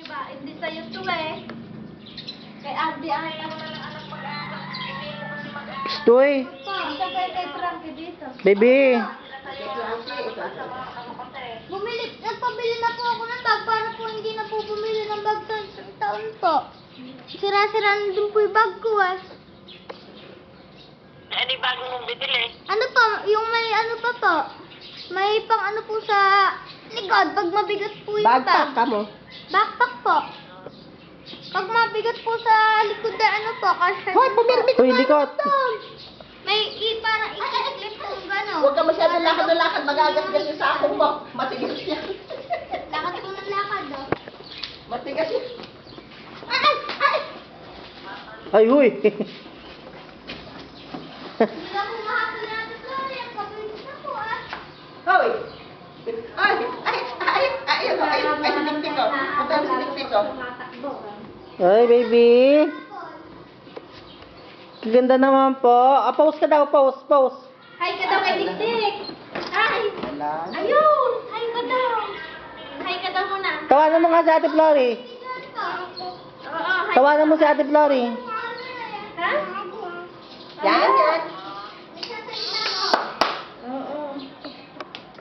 Ba, hindi sa'yo to eh. Kay Abdi ang kailangan na ng anak mag-aaral. Hindi mo kasi mag-aaral. Toy, Isa kay Frankie dito. baby. Nagpabili na po ako ng bag para po hindi na po bumili ng bag sa isang taon po. Sira-sira na din po yung bag ko eh. Ano yung bago mong binili? Ano po, yung may ano pa po, may pang ano po sa likod, pag mabigat po yung bag. Backpack ka mo. Backpack po. Pag mabigat po sa likod na ano po, kasi... Hoy, pumirmi ka. Hoy, likot. May parang ikiklip po gano'n. Huwag ka masyadong lakad na lakad, magagasgas yung sakong mo. Matigas yan. Lakad po ng lakad, oh. Matigas yan. Ay! Ay! Ay, huy. Hindi na po mahapon na ito, sorry. Ang pabilis na po, ah. Hoy! Ay! Ay! Ay! Ay! Ay! Ay! Siniktik ko. Punta mo siniktik ko. Ay, baby. Ganda naman po. Ah, pause ka daw, pause, pause. Hi ka daw kay Dikdik. Hi. Wala. Ayun. Hi ka daw. Hi ka daw muna. Tawanan mo nga si Ate Flory. Oo, hi. Tawanan mo si Ate Flory. Ha? Yan, yan. Oo.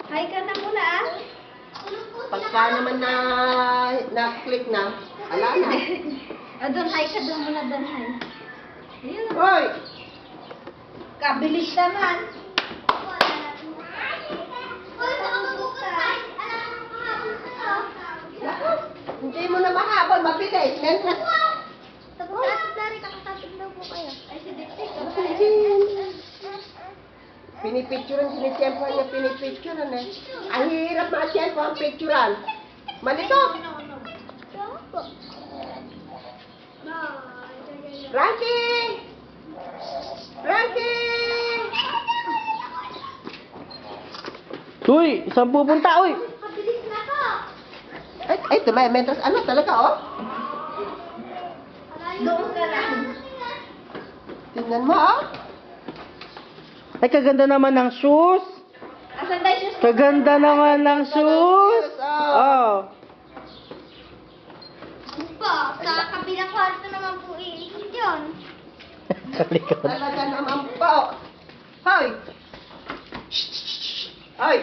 Hi ka na muna ah. Pagka naman na-click na, ala na. Ah, doon hi ka daw muna, doon hi. Ayun. Hoy! Kabilis naman. Uy, baka mabukas. Alam mo, mahapon na to. Naku, hindi mo na mahabol, mabilis. Tapos, Ate Clary, kakasapit daw po kayo. Ay, si Dikdik. Pinipicturan, sinitsempohan niya, pinipicturan eh. Ang hirap ma-tsempo ang picturan. Malito! Tama po. Frankie! Frankie! Uy, saan pupunta, uy? Pabilis na po. Ay, tumay, mentas, ano talaga, oh? Doon ka lang. Tingnan mo, oh. Ay, kaganda naman ng shoes. Asan tayo shoes? Kaganda naman ng shoes. Oh. Po, sa kabilang kwarto naman po iikot yun. Kalikot. Talaga naman po. Hoy! Hoy!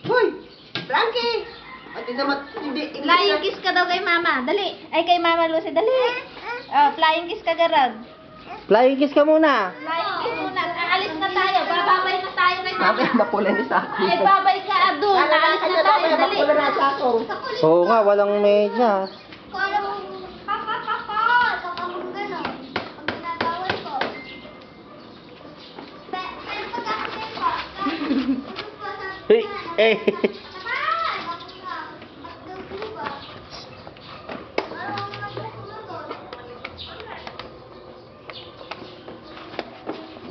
Hoy! Frankie! Pati naman, hindi, Flying kiss ka daw kay Mama. Dali. Ay, kay Mama Lucy. Dali. Oh, flying kiss ka, Garod. Flying kiss ka muna. Flying kiss muna. Aalis na tayo. Bababay na tayo kay Sabi, Mama. napula ni sa akin. Ay, babay ka, Adun. Aalis na tayo. Dali. Napula na sa ako. Oo nga, walang medya. Kung alam mo, papa, saka mong gano'n. Pag ginagawal ko. Pero pag ako din po, Hey, eh.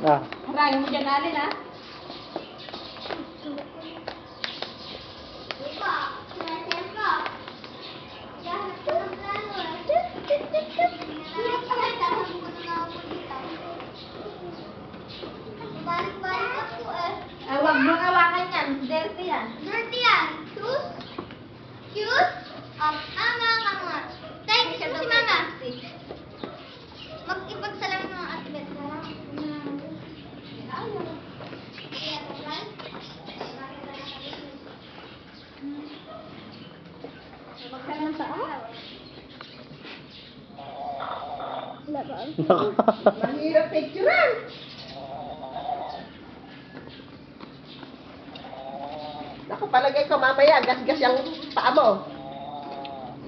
Ah. Marami mo dyan, Alin, ha? Balik-balik ako eh. Ay, huwag mong hawakan yan. Dirty yan. Dirty yan. Shoes? Shoes? Mama. Thank you si Mama. Mag-ipagsalam ng Ate Beth. Magkano ng tao? Wala ba? Mahirap picturean. Naku, palagay ko mamaya, gas-gas yung paa mo.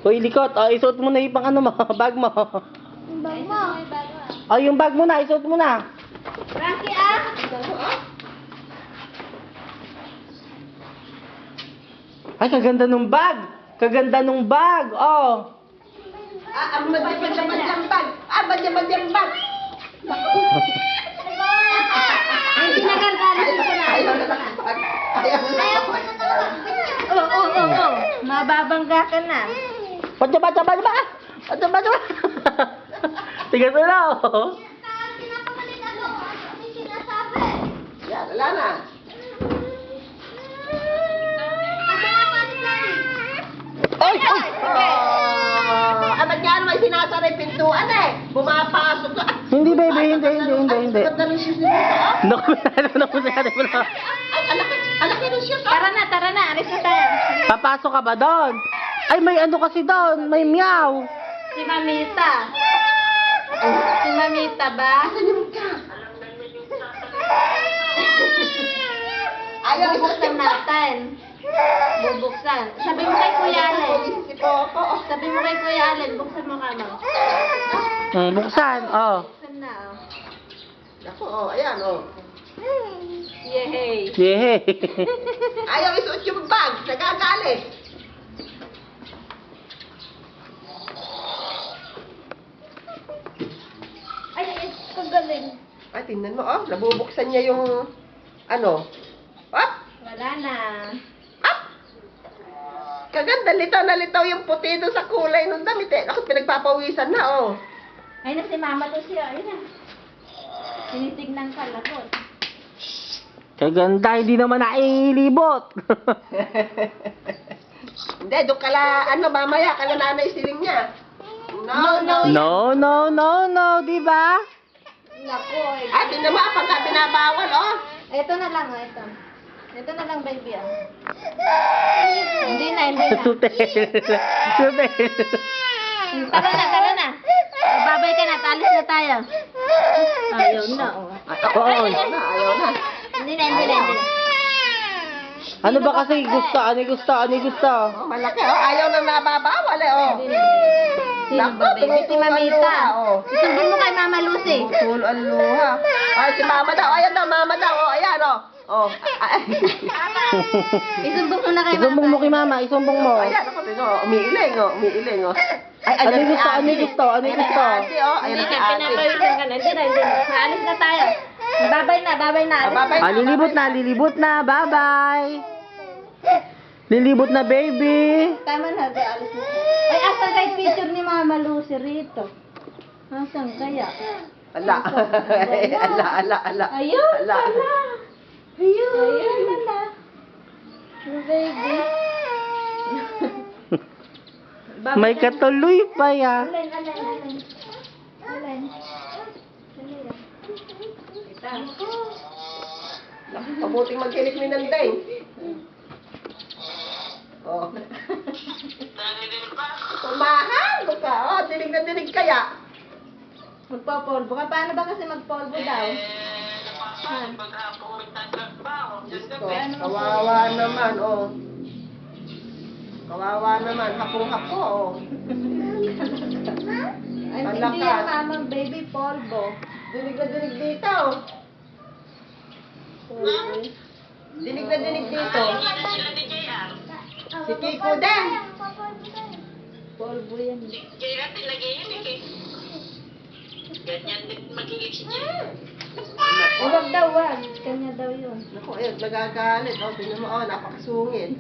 Uy, likot. Oh, isuot mo na yung pang ano mo, bag mo. Ang bag mo. Oh, yung bag mo na, isuot mo na. Frankie, ah! Tingnan mo, ah. Ay, kaganda nung bag. Kaganda nung bag. Oh. Ang madyaman-dyaman bag. Madyaman-dyaman bag. Ay, sinagargalit ko na. Ayaw na lang bag. Ayaw na lang Ayaw ko bag. na talaga. Oo. Mababangga ka na. Baca. Baca. Tiga mo na, oh. Pinapapalit ako. Ano yung sinasabi? Yan, wala na. Pagkakapag Clary. Ay! Oh! nga sinasara yung pintuan eh. Bumapasok ka. Hindi, baby, hindi. Ganda ng shoes nito, oh. Naku, naku, Ay, alaki ng shoes, oh. Tara na, alis na tayo. Papasok ka ba doon? Ay, may ano kasi doon, may meow. Si Mamita. Si Mamita ba? Ayaw, Bubuksan natin. Bubuksan. Sabi mo kay Kuya Allen. Si Popo. Sabi mo kay Kuya Allen, buksan mo ka mo. Buksan, oh. Buksan na, oh. Ako, oh, ayan, oh. Yehey. Yehey. Ayaw isuot yung bag. Nagagalit. Ay, kagaling. Ay, tingnan mo, oh. Nabubuksan niya yung, ano. Up! Wala na. Up! Kaganda, litaw na litaw yung puti doon sa kulay ng damit, eh. Ako, pinagpapawisan na, oh. Ay na si Mama to siya. Ayun na. Tinitignan ka lakot. Kaganda, hindi naman nailibot. Hindi, doon kala, ano, mamaya, kala nanay siling niya. No, di ba? Naku, eh. At tingnan mo, pagka binabawal, oh. Ito na lang, oh, ito. Ito na lang, baby, oh. Hindi na. Sutel. Tara na. Babay ka na, talis na tayo. Ayaw na, oh. Oo. Ayaw na. Hindi na. Ano ba kasi gusto? Ano gusto? Oh, malaki, oh. Ayaw nang nababawal, eh, oh. Sino Naku, ba, baby? Si tumutulo ang luha, Mamita. oh. Isumbin mo kay Mama Lucy. Tumutulo ang luha. Ay, si mama daw. Ayan daw, mama daw. Oh, ayan, oh. Oh. Isumbong mo na kay Mama. Isumbong mo kay mama, isumbong mo. Ayan, ako din, oh. Umiiling, oh. Ay, Ano ayan, gusto? si Ano ate. gusto? Ano Ayan, si gusto? ate, oh. Ayan, Hindi si ka, ate. pinapawisan ka na. Hindi na. Naalis na tayo. Babay na. Ah, babay na, Lilibot na, bye-bye. Lilibot na, baby. Tama na, be, alis na. Ay, asan kay picture ni Mama Lucy rito? Asan kaya? Ala. Ala. Ayun Ala. pala. Ayun pala. Oh, baby. May katuloy pa ya. Alin. Ito. Mabuting magkilik ni Nanday. Oh. Mahal ka. Oh, dinig na dinig kaya. Magpapolvo ka. Paano ba kasi magpolvo daw? Diyos ko, kawawa naman, oh. Kawawa naman, hapong-hapo, oh. Ay, Ang hindi lakas. yan, Mama, baby polvo. Dinig na dinig dito. Dinig na dinig dito. Si Kiko din. Polvo yan. Wag daw, wag. Kanya daw yun. Naku, ayun, nagagalit. Oh, tingnan mo, oh, napakasungit.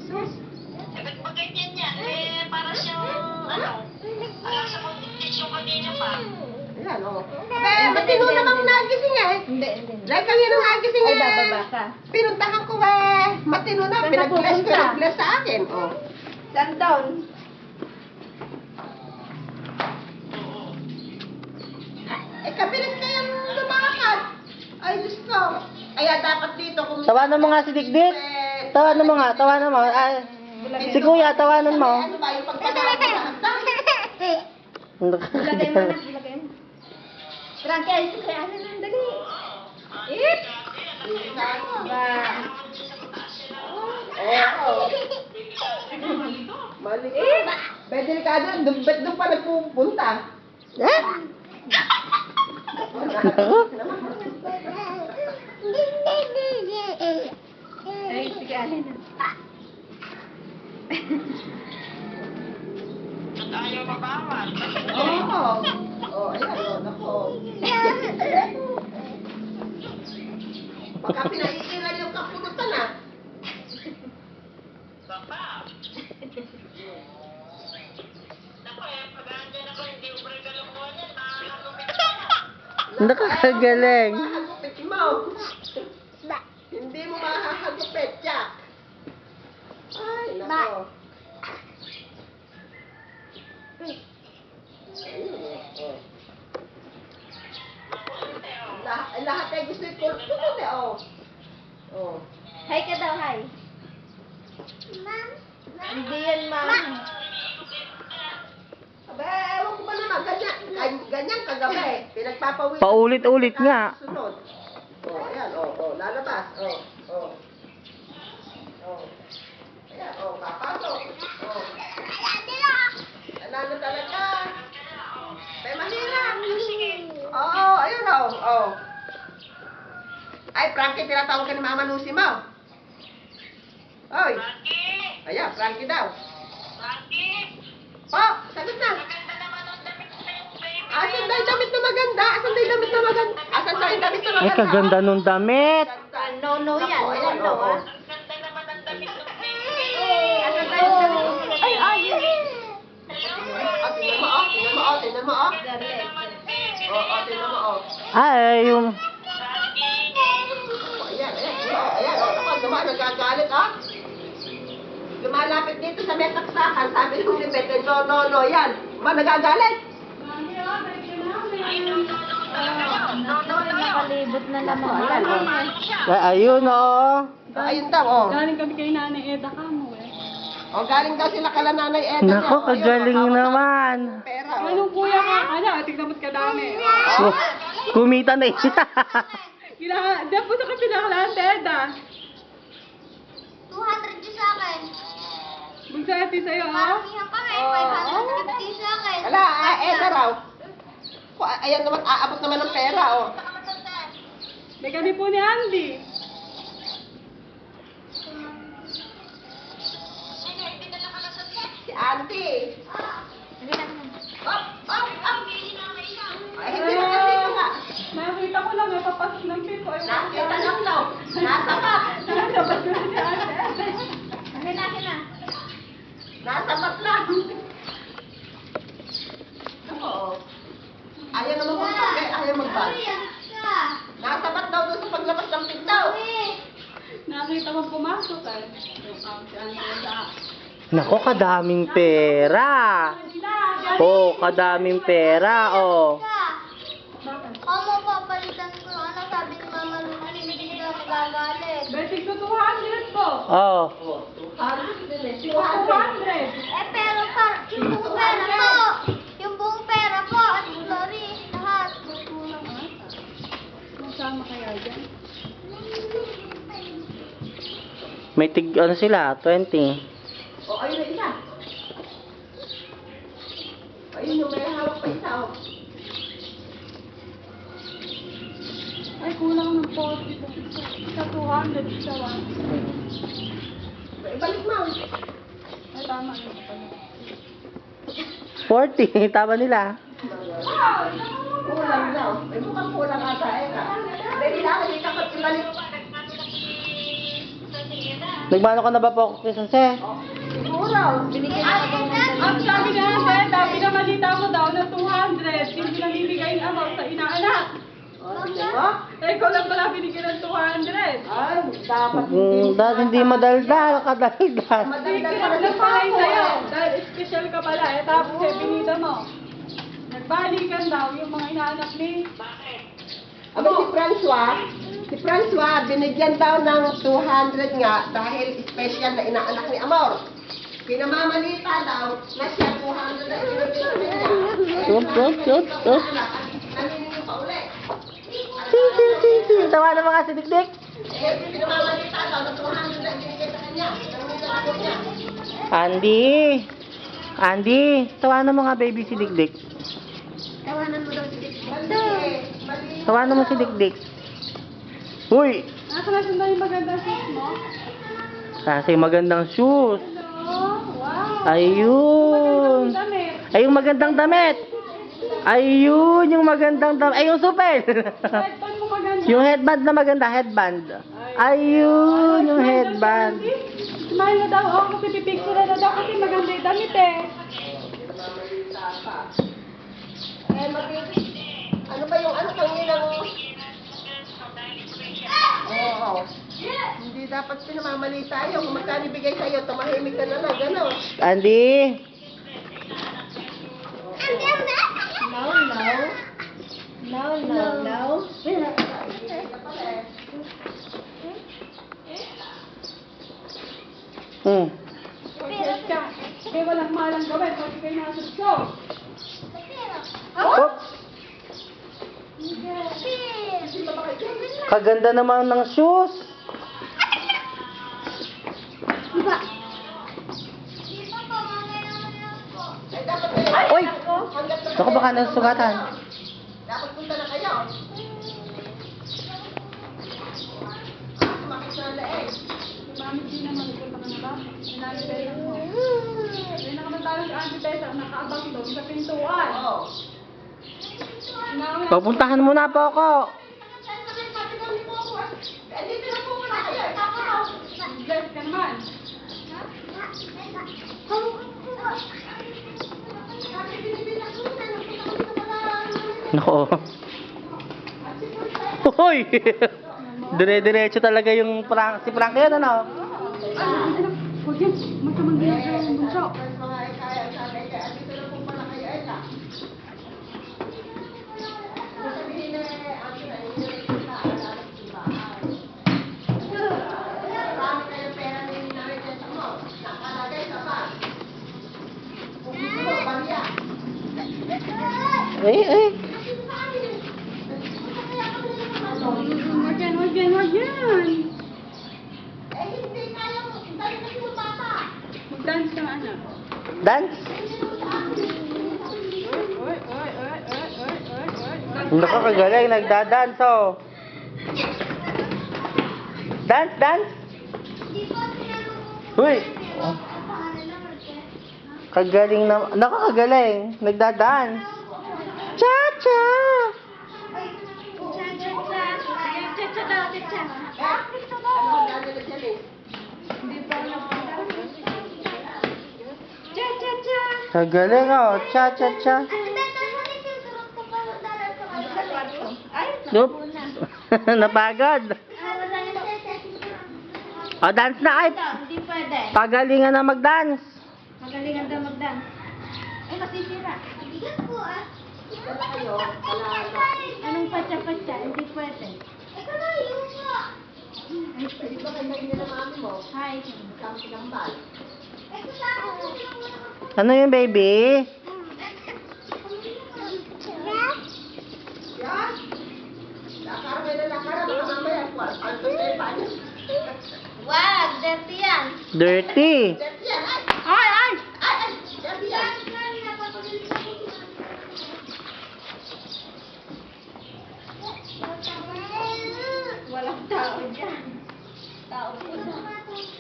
Sus. Ayan, oh. Matino namang nagising eh. Hindi. Dahil kami nang nagising Ay, eh. bababa ka. Pinuntahan ko eh. Matino na. Saan ka pupunta? Pinag-bless sa akin. Oh. Saan down? Eh, kabilis kayang lumakad. Ay, Diyos ko. Kaya dapat dito kung... Tawanan mo nga si Dikdik. Tawanan mo nga, tawanan mo. Ay, si Kuya, tawanan mo. Ano ba yung pagpapalakad sa hagdan? Ilagay mo na. Ilagay mo. Frankie, ayos ko kaya. Ano na, dali. It! Ba? Oo. Mali. Pero delikado, ba't doon pa nagpupunta? Ay, sige, alin na. Oo. Oh, ayan, oh, nako. Baka pinaiiral yung kapulutan ah. Nakakagaling. Mahagupit mo. Hindi mo mahahagupit, Jack. Ay, nako. yan, ma. Abe, ewan ko ba naman, ganyan kagabi. Pinagpapawisan. Paulit-ulit nga. Sunod. Oh, ayan, oh, lalabas. Oh. Ayan, papasok. Oh. Nanalo talaga. May mahirap. Oo, ayun, oh. Ay, Frankie, tinatawag ka ni Mama Lucy mo. Oy. Ayan, Frankie daw. Oh, sagot na. Asan tayo damit na maganda? Asan tayo damit na maganda? Ay, kaganda nung damit. No, yan. Ayan, No, oh. Asan tayo sa Ay, Tingnan mo, oh. Tingnan mo, oh. Ay, yung... Ayan, ako, nagagalit, oh. Lumalapit dito sa may taksakan, sabi ko ni Bete, no, yan. Ba, nagagalit? Nakalibot na naman. Ayan, oh. Ay, ayun, oh. Ayun daw, oh. Galing kami kay Nanay Eda ka mo eh. Oh, galing daw sila kala Nanay Eda. Nako, kagaling naman. Pera, oh. Anong kuya ka? Tignan mo't kadami. Oh, kumita na yun. Diyan po sa kapila ka lang, Eda. 200 yung sa akin. Magsayati sa'yo, oh. Parang kami, 550 sa akin. Ala, Eda raw. Ayan naman, aabot naman ng pera, oh. May kami po ni Andy. Si Auntie. Ay, hindi na kasi ito nga. Nakita ko lang, may papasok ng pipo. Nakita lang daw. Nasa ka. Nakasabat ko si Ate. Akin na. Nasabat na. Ako. Ayaw naman magbagay. Ayaw magbagay. Nasabat daw doon sa paglabas ng pintaw. Nakita ko pumasok eh. Si Andy Eda. Nako, kadaming pera. Oh, kadaming pera, oh. Ako papalitan ko. Ano sabi ni Mama Lucy? Hindi na magagalit. Betik ko 200 po. Oh. 200. Pero yung buong pera po. Yung buong pera po. At sorry, lahat. Masama kaya dyan? May tig, ano sila, 20. O, ayun na isa. Ayun yung may hawak pa isa, oh. Ay, kulang ng 40. Sa 200, isa 1. Ibalik mo. Ay, tama na pala. 40, tama nila. Kulang daw. May mukhang kulang ata, eh. Dahil hindi ka pa ibalik. Nagmano ka na ba po, Jose? Siguro. Binigyan na ba Ang sabi ni Ate, sabi na malita mo daw na 200. Hindi na bibigay ang amount sa inaanak. Eh, ikaw lang pala binigyan ng 200. Ay, dapat Dahil hindi madaldal, kadaldal. madagdag Secret para lang sa pala yun pako, sa'yo. eh. Dahil special ka pala. Eh, tapos binida mo. Nagbalikan daw yung mga inaanak ni... Aba, si Francois, binigyan daw ng 200 nga dahil special na inaanak ni Amor. Pinamamalita daw na siya 200 na ibinigyan niya. Naniningin pa uli. Tawa na mga sidik-dik. Eh, pinamamalita daw na 200 na ibinigyan sa kanya. Naniningin niya. Andy, tawanan mo nga baby si Dikdik. Tawanan mo daw si Dick. Mali. Tawanan mo si Dikdik. Uy! Nakalasan na yung maganda shoes mo? Kasi magandang shoes. Hello? Wow! Ayun. Magandang damit. Ay, yung magandang damit. Ayun, yung magandang damit. Ay, yung supel. Headband mo maganda. Yung headband na maganda, headband. Ayun, yung headband. Smile na daw ako kasi pipicture na daw kasi maganda yung damit eh. Eh, ano ba yung ano kanina mo? Oo. Hindi dapat pinamamali tayo. Kung magkano ibigay sa'yo, tumahimik ka na lang. Gano'n. Andy? No. Hmm. Pag-dress ka. Kaya walang malang gawin pag kayo nasa show. Oops! Kaganda naman ng shoes. Diba? Ay, dapat kayo. Uy! Naku, baka nasugatan. Dapat punta na kayo. Sumakit na leeg. Si Mami G naman, punta ka na ba? Sinali Tessa mo. May nakamatalo si Auntie Tessa, nakaabang doon sa pintuan. Oo. Inauna. Papuntahan mo na po ako. Dito na po muna kayo. Bless ka naman. Nako. Hoy! Dire-diretso talaga yung prank. Si Frank yan, ano? Huwag yan, magkamang ginagawa ng bunso. Mga kaya sabi kaya dito na po muna kayo. Ay ka. Sabihin na akin na hindi na kita alam sa bahay. Marami kayong pera na hinahit sa mo. Nakalagay sa bag. Kung gusto mo, baliya. Eh. Huwag yan, huwag yan, huwag yan. Eh, hindi kaya mo. Dali kasi mo bata. Mag-dance ka nga, anak. Dance? Oy, oy, oy, oy, oy, oy, oy. Naku, kagaling. Nagdadance, oh. Dance, dance. Uy! Kagaling na. Naku, kagaling. Nagdadance. Cha-cha! Ano ang gagawin dyan eh? Kagaling, oh. Cha-cha-cha. Nope. Napagod. O, dance na ay. Hindi pwede. Pagalingan na mag-dance. Magalingan daw mag-dance. Ay, masisira. Bigat po ah. Dito na kayo. Wala na. Anong patsa-patsa? Hindi pwede. Ito na yung mo. Di ba kayo hindi na mami mo? Hi. Isang sinambal. Ito sa akin. Ano yung baby? Yan. Lakar kayo na lakar. Baka mamaya. Ano tayo pa niyo? Wag, dirty yan. Dirty. Dirty yan. Ay, ay! Ay! Dirty yan. Walang tao dyan. Tao po.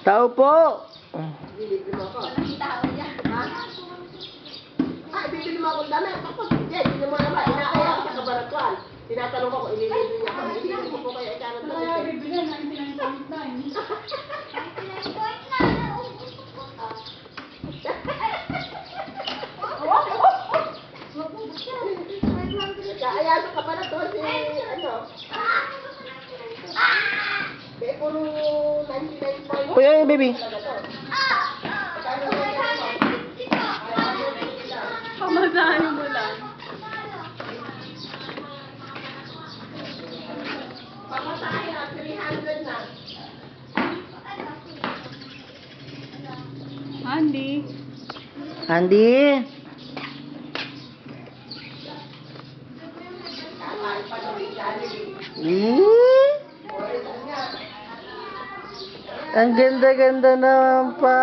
Tao po. Bibili mo ako. Walang tao dyan. Ha? Ay, bibili mo akong damit. Ako, hindi. Bibili mo naman. Inakaya ako sa kabaratuan. Tinatanong ko kung ililibre niya ako. Ililibre ko po kayo. Ikaw Ano kaya bibili? 99.9. Kaya sa kabaratuan si, ano? Kaya puro 99.9. Uy, ay, baby. Pamasahin mo lang. Pamasahin ang 300 na. Andy. Andy. Kakain pa ng Jollibee. Ang ganda-ganda naman pa.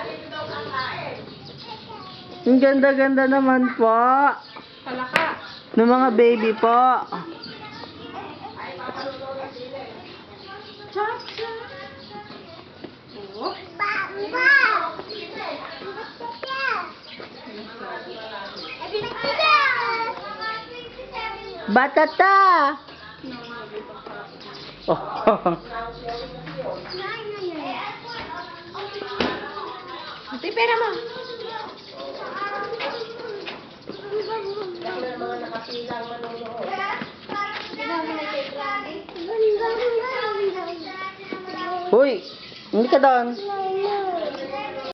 Dito daw kakain. Ang ganda-ganda naman po. Palaka. Ng mga baby po. Ay, papaluto na sila eh. Cha-cha. Oh. Batata. Oh. Ito yung pera mo. Dahil ang mga nakapilang manonood. Uy, hindi ka doon.